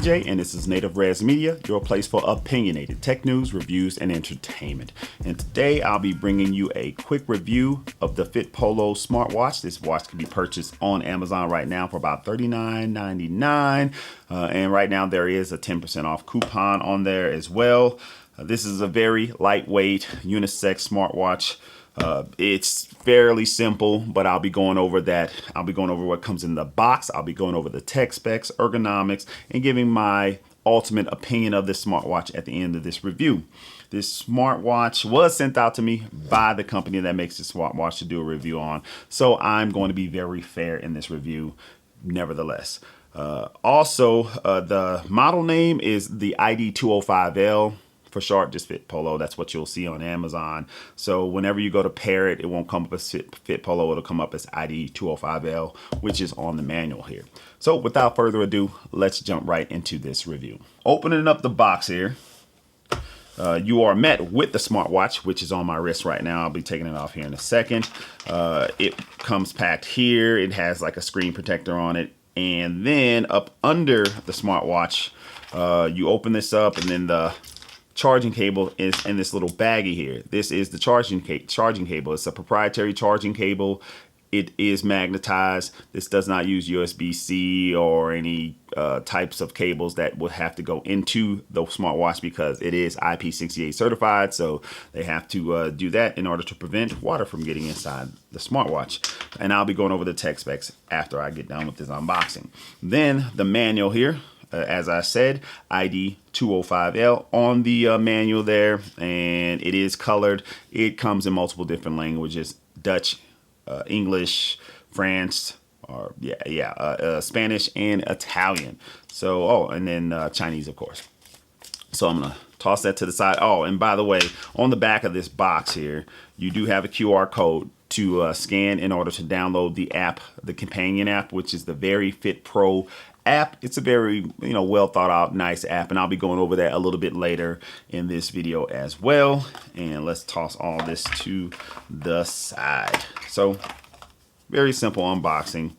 DJ, and this is Nativerezmedia, your place for opinionated tech news, reviews, and entertainment. And today I'll be bringing you a quick review of the FitPolo smartwatch. This watch can be purchased on Amazon right now for about $39.99. And right now there is a 10% off coupon on there as well. This is a very lightweight unisex smartwatch. It's fairly simple, but I'll be going over that. I'll be going over what comes in the box. I'll be going over the tech specs, ergonomics, and giving my ultimate opinion of this smartwatch at the end of this review. This smartwatch was sent out to me by the company that makes this smartwatch to do a review on, so I'm going to be very fair in this review nevertheless. Also, the model name is the ID205L. For short, just FitPolo. That's what you'll see on Amazon. So whenever you go to pair it, it won't come up as FitPolo. It'll come up as ID205L, which is on the manual here. So without further ado, let's jump right into this review. Opening up the box here, you are met with the smartwatch, which is on my wrist right now. I'll be taking it off here in a second. It comes packed here. It has like a screen protector on it. And then up under the smartwatch, you open this up, and then the charging cable is in this little baggie here. This is the charging cable. It's a proprietary charging cable. It is magnetized. This does not use USB-C or any types of cables that would have to go into the smartwatch because it is IP68 certified. So they have to do that in order to prevent water from getting inside the smartwatch. And I'll be going over the tech specs after I get done with this unboxing. Then the manual here. As I said, ID205L on the manual there, and it is colored. It comes in multiple different languages: Dutch, English, France, or Spanish and Italian. So, and then Chinese, of course. So I'm gonna toss that to the side. Oh, and by the way, on the back of this box here, you do have a QR code to scan in order to download the app, the companion app, which is the Very Fit Pro app. It's a very, well thought out, nice app, and I'll be going over that a little bit later in this video as well. And let's toss all this to the side. So, very simple unboxing.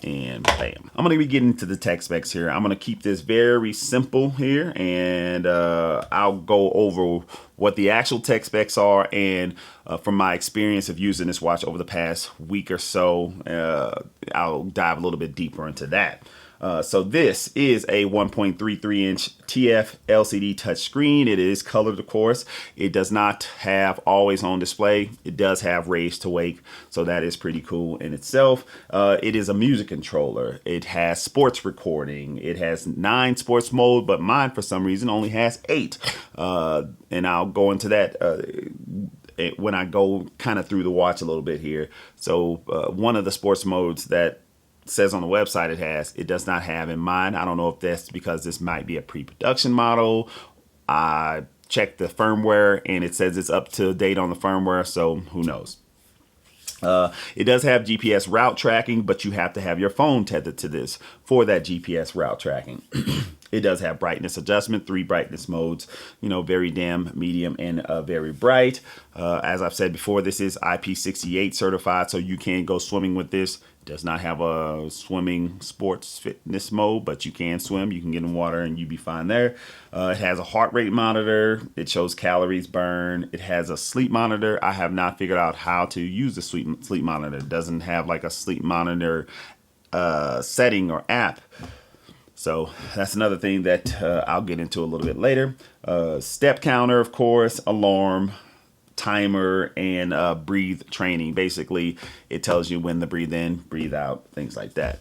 And bam. I'm going to be getting into the tech specs here. I'm going to keep this very simple here, and I'll go over what the actual tech specs are, and from my experience of using this watch over the past week or so, I'll dive a little bit deeper into that. So this is a 1.33 inch TF LCD touchscreen. It is colored, of course. It does not have always on display. It does have raise to wake, so that is pretty cool in itself. It is a music controller. It has sports recording. It has 9 sports mode, but mine for some reason only has 8. And I'll go into that when I go kind of through the watch a little bit here. So one of the sports modes that says on the website it does not have in mine. I don't know if that's because this might be a pre-production model. I checked the firmware and it says it's up to date on the firmware, so who knows. It does have GPS route tracking, but you have to have your phone tethered to this for that GPS route tracking. It does have brightness adjustment, 3 brightness modes, very dim, medium, and very bright. As I've said before, this is IP68 certified, so you can go swimming with this. It does not have a swimming sports fitness mode, but you can swim. You can get in water and you'll be fine there. It has a heart rate monitor. It shows calories burned. It has a sleep monitor. I have not figured out how to use the sleep monitor. It doesn't have like a sleep monitor setting or app. So that's another thing that I'll get into a little bit later. Step counter, of course, alarm, timer, and breathe training. Basically, it tells you when to breathe in, breathe out, things like that.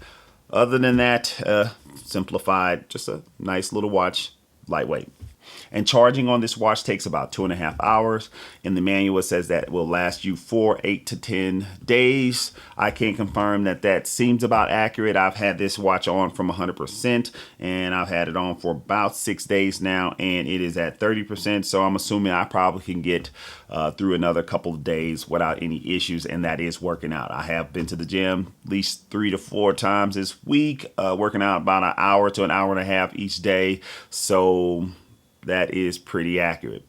Other than that, simplified, just a nice little watch, lightweight. And charging on this watch takes about 2.5 hours. In the manual, it says that it will last you 8 to 10 days. I can confirm that that seems about accurate. I've had this watch on from 100%, and I've had it on for about 6 days now, and it is at 30%. So I'm assuming I probably can get through another couple of days without any issues, and that is working out. I have been to the gym at least 3 to 4 times this week, working out about an hour to an hour and a half each day. So that is pretty accurate.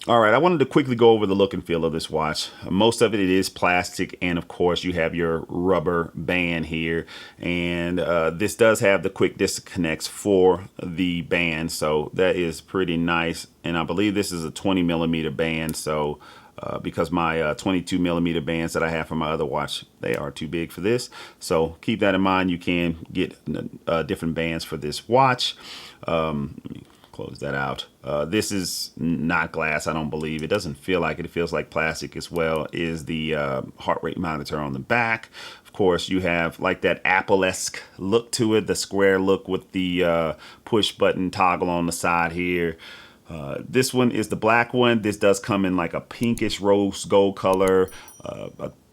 All right, I wanted to quickly go over the look and feel of this watch. Most of it is plastic, and of course you have your rubber band here. And this does have the quick disconnects for the band, so that is pretty nice. And I believe this is a 20 millimeter band, so because my 22 millimeter bands that I have for my other watch, they are too big for this. So keep that in mind. You can get different bands for this watch. Close that out. This is not glass, I don't believe. It doesn't feel like it. It feels like plastic as well. Is the heart rate monitor on the back. Of course, you have like that Apple-esque look to it, the square look with the push button toggle on the side here. This one is the black one. This does come in like a pinkish rose gold color,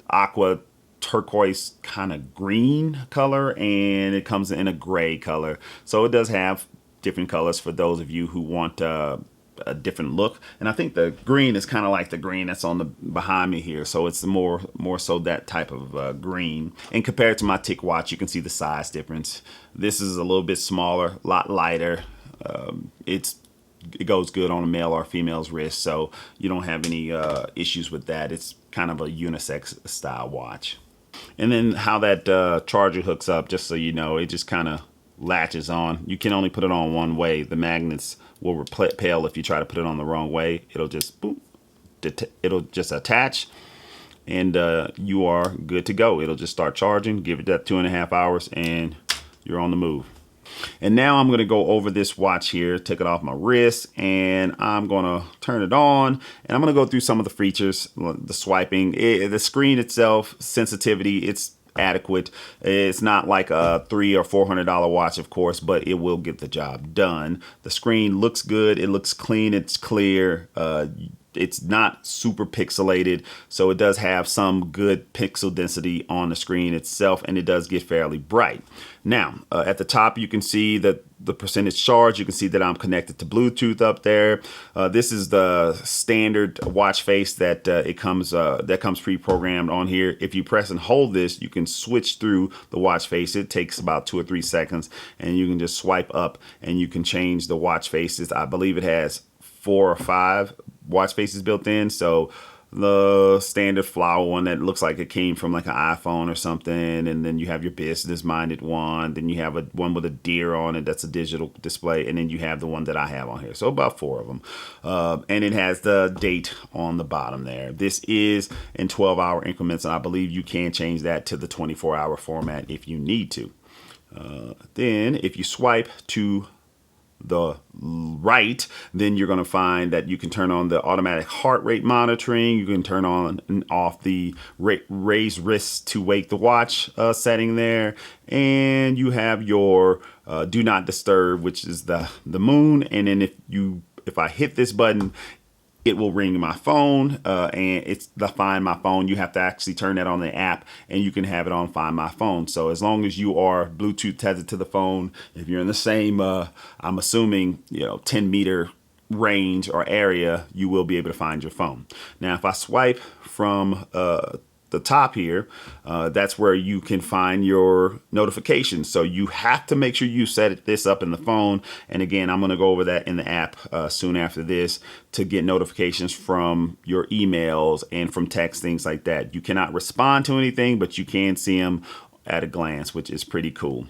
aqua turquoise kind of green color, and it comes in a gray color. So it does have different colors for those of you who want a different look. And I think the green is kind of like the green that's on the behind me here. So it's more so that type of green. And compared to my Tick watch, you can see the size difference. This is a little bit smaller, a lot lighter. It goes good on a male or female's wrist, so you don't have any issues with that. It's kind of a unisex style watch. And then how that charger hooks up, just so you know, it just kind of latches on. You can only put it on one way. The magnets will repel if you try to put it on the wrong way. It'll just boop, it'll just attach, and you are good to go. It'll just start charging. Give it that 2.5 hours, and you're on the move. And now I'm going to go over this watch here, take it off my wrist, and I'm going to turn it on, and I'm going to go through some of the features, the swiping, the screen itself, sensitivity, it's adequate. It's not like a $300 or $400 watch, of course, but it will get the job done. The screen looks good. It looks clean. It's clear. It's not super pixelated, so it does have some good pixel density on the screen itself, and it does get fairly bright. Now, at the top, you can see that the percentage charge. You can see that I'm connected to Bluetooth up there. This is the standard watch face that comes pre-programmed on here. If you press and hold this, you can switch through the watch face. It takes about 2 or 3 seconds, and you can just swipe up, and you can change the watch faces. I believe it has 4 or 5 watch faces built in. So the standard flower one that looks like it came from like an iPhone or something, and then you have your business minded one, then you have one with a deer on it that's a digital display, and then you have the one that I have on here. So about 4 of them, and it has the date on the bottom there. This is in 12-hour increments, and I believe you can change that to the 24-hour format if you need to. Then if you swipe to the right, then you're going to find that you can turn on the automatic heart rate monitoring. You can turn on and off the raise wrist to wake the watch setting there, and you have your do not disturb, which is the moon. And then if I hit this button, it will ring my phone, and it's the Find My Phone. You have to actually turn that on the app, and you can have it on Find My Phone. So as long as you are Bluetooth tethered to the phone, if you're in the same, I'm assuming, 10-meter range or area, you will be able to find your phone. Now, if I swipe from the top here, that's where you can find your notifications. So you have to make sure you set this up in the phone. And again, I'm going to go over that in the app soon after this to get notifications from your emails and from text, things like that. You cannot respond to anything, but you can see them at a glance, which is pretty cool.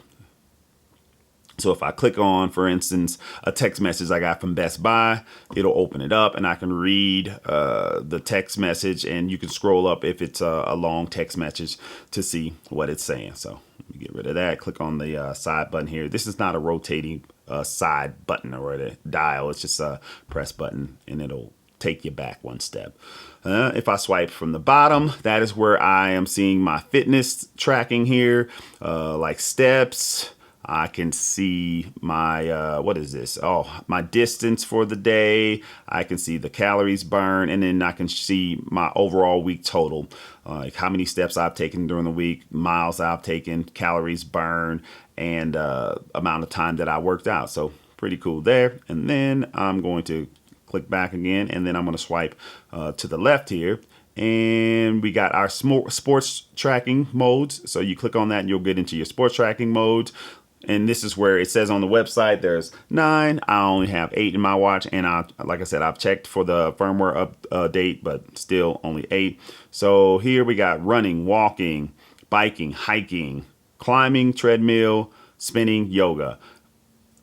So if I click on, for instance, a text message I got from Best Buy, it'll open it up and I can read the text message, and you can scroll up if it's a long text message to see what it's saying. So let me get rid of that. Click on the side button here. This is not a rotating side button or a dial. It's just a press button, and it'll take you back one step. If I swipe from the bottom, that is where I am seeing my fitness tracking here, like steps. I can see my, what is this? Oh, my distance for the day. I can see the calories burned, and then I can see my overall week total, like how many steps I've taken during the week, miles I've taken, calories burned, and amount of time that I worked out. So pretty cool there. And then I'm going to click back again, and then I'm going to swipe to the left here. And we got our sports tracking modes. So you click on that and you'll get into your sports tracking modes. And this is where it says on the website there's 9. I only have 8 in my watch, and like I said, I've checked for the firmware update, but still only 8. So here we got running, walking, biking, hiking, climbing, treadmill, spinning, yoga.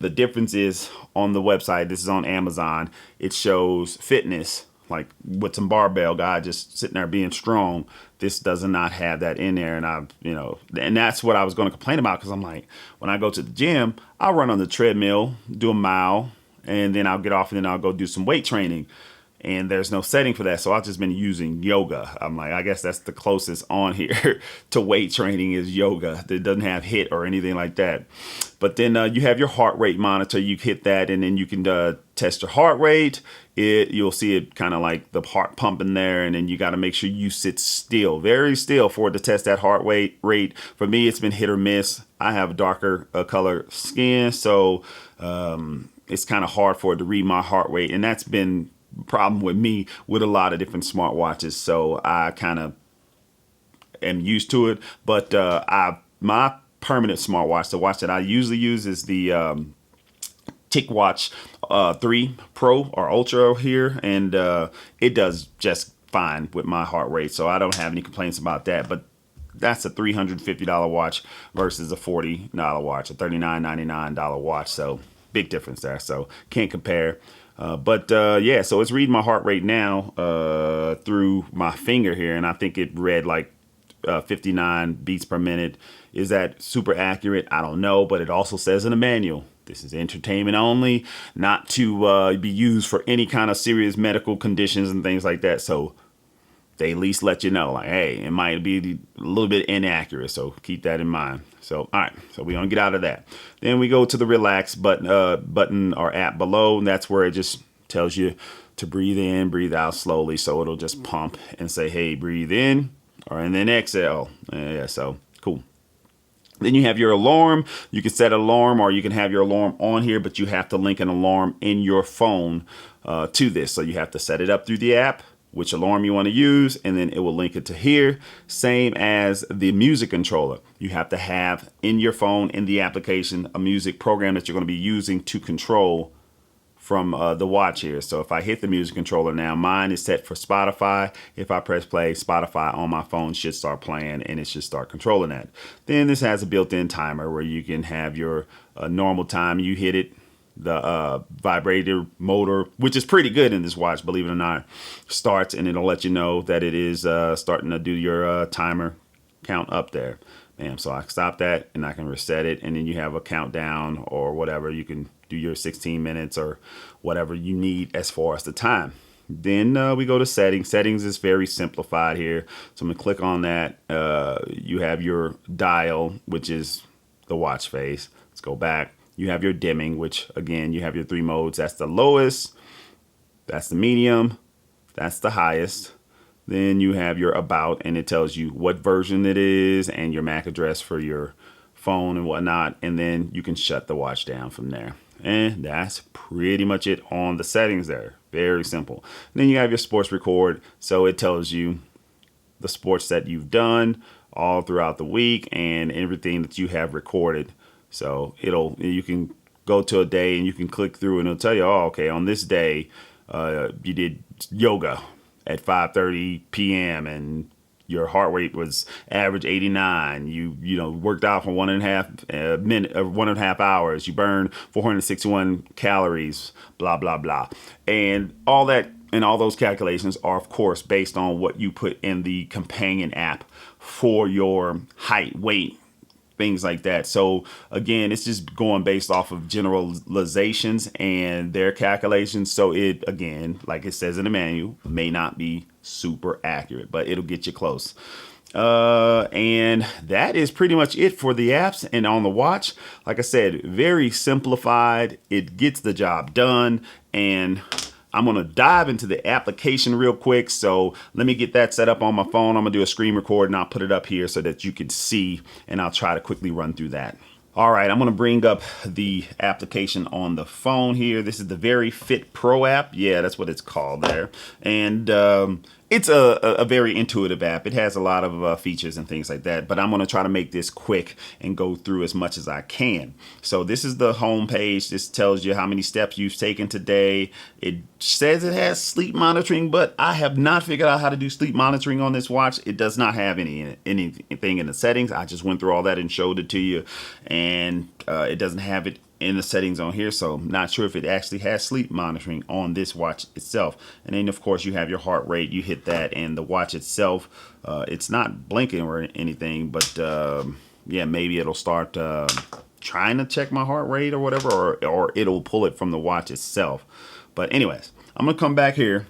The difference is on the website, this is on Amazon, it shows fitness, like with some barbell guy just sitting there being strong. This does not have that in there. And and that's what I was going to complain about, because I'm like, when I go to the gym, I'll run on the treadmill, do a mile, and then I'll get off and then I'll go do some weight training. And there's no setting for that. So I've just been using yoga. I'm like, I guess that's the closest on here to weight training is yoga. It doesn't have HIIT or anything like that. But then you have your heart rate monitor. You hit that and then you can test your heart rate. You'll see it kind of like the heart pumping there. And then you got to make sure you sit still, very still, for it to test that heart rate. For me, it's been hit or miss. I have darker color skin. So it's kind of hard for it to read my heart rate. And that's been problem with me with a lot of different smartwatches, so I kind of am used to it. But my permanent smartwatch, the watch that I usually use, is the TicWatch 3 Pro or Ultra here, and it does just fine with my heart rate, so I don't have any complaints about that. But that's a $350 watch versus a $40 watch, a $39.99 watch, so big difference there, so can't compare. Yeah, so it's reading my heart rate now through my finger here, and I think it read like 59 beats per minute. Is that super accurate? I don't know, but it also says in the manual, this is entertainment only, not to be used for any kind of serious medical conditions and things like that. So they at least let you know, like, hey, it might be a little bit inaccurate, so keep that in mind. So, all right, so we're going to get out of that. Then we go to the relax button or app below, and that's where it just tells you to breathe in, breathe out slowly. So it'll just pump and say, hey, breathe in, and then exhale. Yeah, so cool. Then you have your alarm. You can set an alarm, or you can have your alarm on here, but you have to link an alarm in your phone to this. So you have to set it up through the app, which alarm you want to use, and then it will link it to here. Same as the music controller. You have to have in your phone, in the application, a music program that you're going to be using to control from the watch here. So if I hit the music controller now, mine is set for Spotify. If I press play, Spotify on my phone should start playing, and it should start controlling that. Then this has a built-in timer where you can have your normal time. You hit it, the vibrator motor, which is pretty good in this watch, believe it or not, starts, and it'll let you know that it is starting to do your timer count up there. Bam, so I stop that and I can reset it, and then you have a countdown or whatever. You can do your 16 minutes or whatever you need as far as the time. Then we go to settings. Settings is very simplified here. So I'm going to click on that. You have your dial, which is the watch face. Let's go back. You have your dimming, which again, you have your 3 modes. That's the lowest, that's the medium, that's the highest. Then you have your about, and it tells you what version it is and your MAC address for your phone and whatnot. And then you can shut the watch down from there. And that's pretty much it on the settings there. Very simple. And then you have your sports record. So it tells you the sports that you've done all throughout the week and everything that you have recorded. So you can go to a day and you can click through and it'll tell you, oh, okay, on this day, you did yoga at 5:30 p.m. and your heart rate was average 89. You worked out for 1.5 hours. You burned 461 calories, blah, blah, blah. And all that, and all those calculations are, of course, based on what you put in the companion app for your height, weight, things like that. So again, it's just going based off of generalizations and their calculations. So it, again, like it says in the manual, may not be super accurate, but it'll get you close. And that is pretty much it for the apps and on the watch. Like I said, very simplified. It gets the job done. And I'm going to dive into the application real quick. So let me get that set up on my phone. I'm going to do a screen record and I'll put it up here so that you can see, and I'll try to quickly run through that. All right, I'm going to bring up the application on the phone here. This is the Very Fit Pro app. Yeah, that's what it's called there. And It's a very intuitive app. It has a lot of features and things like that, but I'm going to try to make this quick and go through as much as I can. So this is the home page. This tells you how many steps you've taken today. It says it has sleep monitoring, but I have not figured out how to do sleep monitoring on this watch. It does not have anything in the settings. I just went through all that and showed it to you, and it doesn't have it in the settings on here, so I'm not sure if it actually has sleep monitoring on this watch itself. And then of course you have your heart rate. You hit that, and the watch itself, it's not blinking or anything, but yeah, maybe it'll start trying to check my heart rate or whatever, or it'll pull it from the watch itself. But anyways, I'm gonna come back here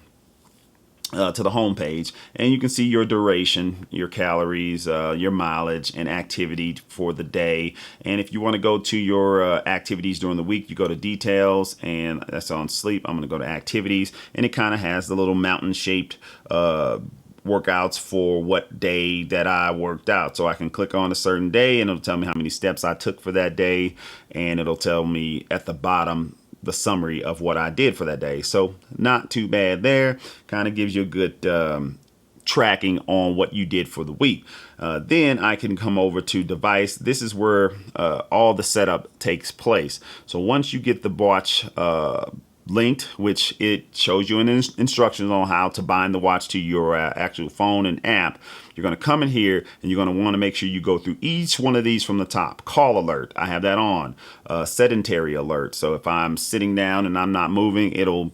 to the home page, and you can see your duration, your calories, your mileage, and activity for the day. And if you want to go to your activities during the week, you go to details, and that's on sleep. I'm going to go to activities, and it kind of has the little mountain shaped workouts for what day that I worked out. So I can click on a certain day, and it'll tell me how many steps I took for that day, and it'll tell me at the bottom the summary of what I did for that day. So not too bad there. Kind of gives you a good tracking on what you did for the week. Then I can come over to device. This is where all the setup takes place. So once you get the watch linked, which it shows you instructions on how to bind the watch to your actual phone and app, you're going to come in here, and you're going to want to make sure you go through each one of these from the top. Call alert, I have that on. Sedentary alert, so if I'm sitting down and I'm not moving, it'll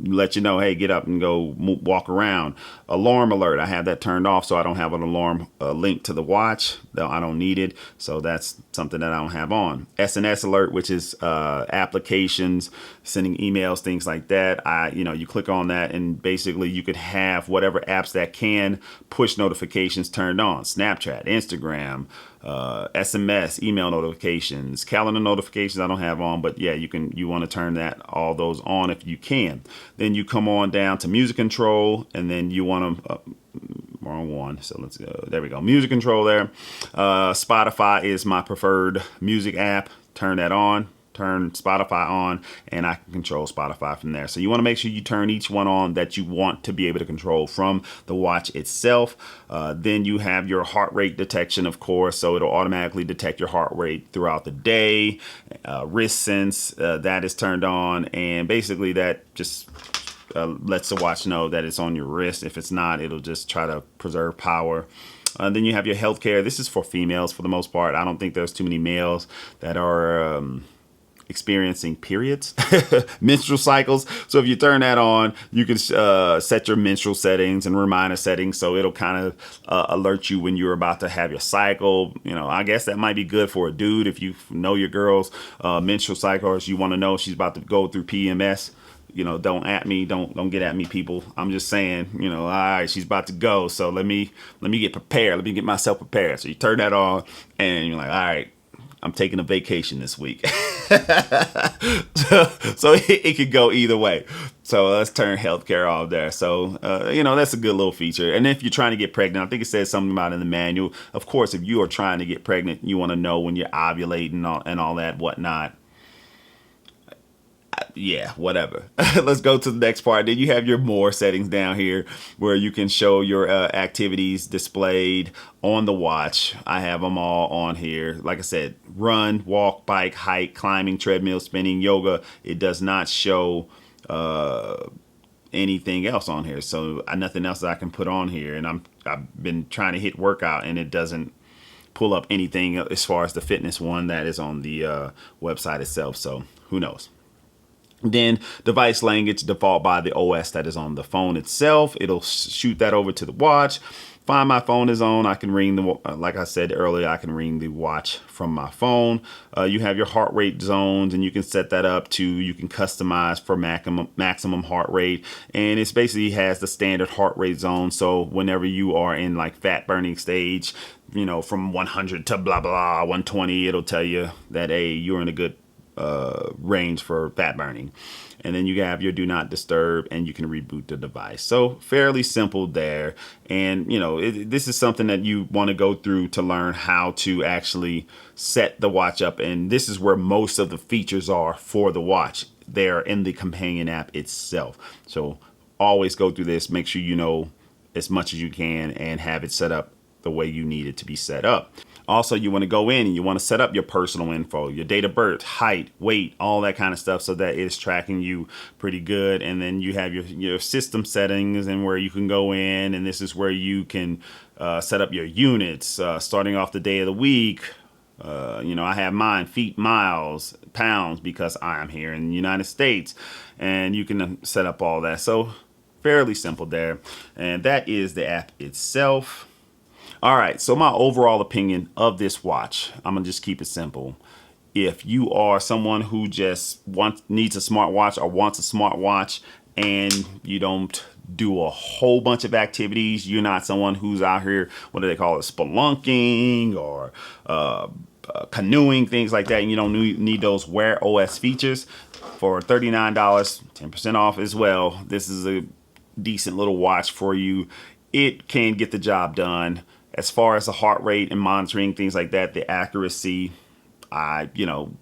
let you know, hey, get up and go walk around. Alarm alert, I have that turned off, so I don't have an alarm linked to the watch. I don't need it, so that's something that I don't have on. SNS alert, which is applications, sending emails, things like that. You click on that, and basically you could have whatever apps that can push notifications turned on. Snapchat, Instagram, SMS, email notifications, calendar notifications I don't have on, but yeah, you want to turn all those on if you can. Then you come on down to music control, and then you want to wrong one, so let's go, there we go, music control there. Spotify is my preferred music app. Turn that on, turn Spotify on, and I can control Spotify from there. So you want to make sure you turn each one on that you want to be able to control from the watch itself. Then you have your heart rate detection, of course, so it'll automatically detect your heart rate throughout the day. Wrist sense, that is turned on, and basically that just lets the watch know that it's on your wrist. If it's not, it'll just try to preserve power. Then you have your healthcare. This is for females for the most part. I don't think there's too many males that are experiencing periods, menstrual cycles. So if you turn that on, you can set your menstrual settings and reminder settings, so it'll kind of alert you when you're about to have your cycle. I guess that might be good for a dude if you know your girl's menstrual cycle, or if you want to know if she's about to go through PMS. Don't at me, don't get at me, people. I'm just saying, all right, she's about to go, so let me get prepared. Let me get myself prepared. So you turn that on, and you're like, all right, I'm taking a vacation this week. so it could go either way. So let's turn healthcare off there. So, that's a good little feature. And if you're trying to get pregnant, I think it says something about in the manual. Of course, if you are trying to get pregnant, you want to know when you're ovulating and all that, whatnot. Yeah, whatever. Let's go to the next part. Then you have your more settings down here where you can show your activities displayed on the watch. I have them all on here. Like I said, run, walk, bike, hike, climbing, treadmill, spinning, yoga. It does not show anything else on here. So nothing else that I can put on here. And I've been trying to hit workout, and it doesn't pull up anything as far as the fitness one that is on the website itself. So who knows? Then device language, default by the OS that is on the phone itself. It'll shoot that over to the watch. Find my phone is on. I can ring like I said earlier, I can ring the watch from my phone. You have your heart rate zones, and you can set that up you can customize for maximum heart rate. And it basically has the standard heart rate zone. So whenever you are in like fat burning stage, from 100 to blah, blah, 120, it'll tell you that, hey, you're in a good range for fat burning. And then you have your do not disturb, and you can reboot the device. So fairly simple there. And this is something that you want to go through to learn how to actually set the watch up. And this is where most of the features are for the watch. They're in the companion app itself. So always go through this. Make sure you know as much as you can and have it set up the way you need it to be set up. Also, you want to go in and you want to set up your personal info, your date of birth, height, weight, all that kind of stuff, so that it's tracking you pretty good. And then you have your system settings and where you can go in, and this is where you can set up your units, starting off the day of the week. I have mine, feet, miles, pounds, because I am here in the United States, and you can set up all that. So fairly simple there. And that is the app itself. All right, so my overall opinion of this watch, I'm gonna just keep it simple. If you are someone who just needs a smartwatch or wants a smartwatch and you don't do a whole bunch of activities, you're not someone who's out here, what do they call it, spelunking or canoeing, things like that, and you don't need those Wear OS features, for $39, 10% off as well, this is a decent little watch for you. It can get the job done. As far as the heart rate and monitoring, things like that, the accuracy, I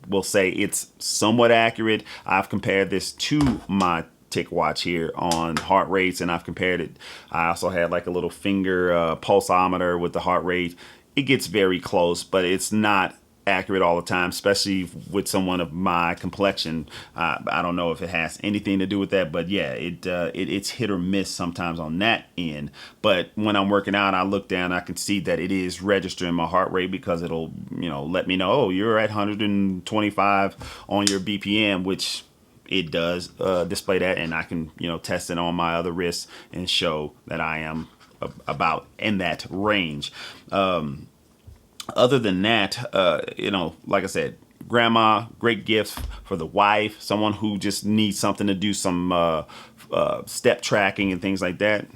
will say it's somewhat accurate. I've compared this to my Tick watch here on heart rates, and I've compared it. I also had like a little finger pulsometer with the heart rate. It gets very close, but it's not accurate all the time, especially with someone of my complexion. I don't know if it has anything to do with that, but yeah, it's hit or miss sometimes on that end. But when I'm working out, I look down, I can see that it is registering my heart rate, because it'll let me know, oh, you're at 125 on your BPM, which it does display that, and I can test it on my other wrists and show that I am about in that range. Other than that, like I said, grandma, great gift for the wife, someone who just needs something to do some step tracking and things like that.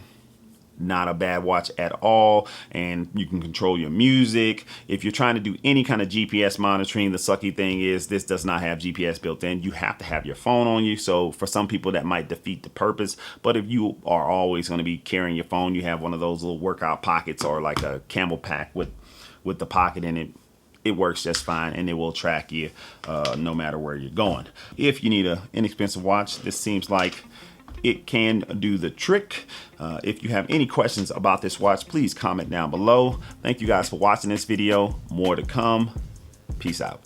Not a bad watch at all, and you can control your music. If you're trying to do any kind of GPS monitoring, the sucky thing is this does not have GPS built in. You have to have your phone on you, so for some people that might defeat the purpose. But if you are always going to be carrying your phone, you have one of those little workout pockets or like a camel pack with the pocket in it. It works just fine, and it will track you no matter where you're going. If you need an inexpensive watch, this seems like it can do the trick. If you have any questions about this watch, please comment down below. Thank you guys for watching this video. More to come. Peace out.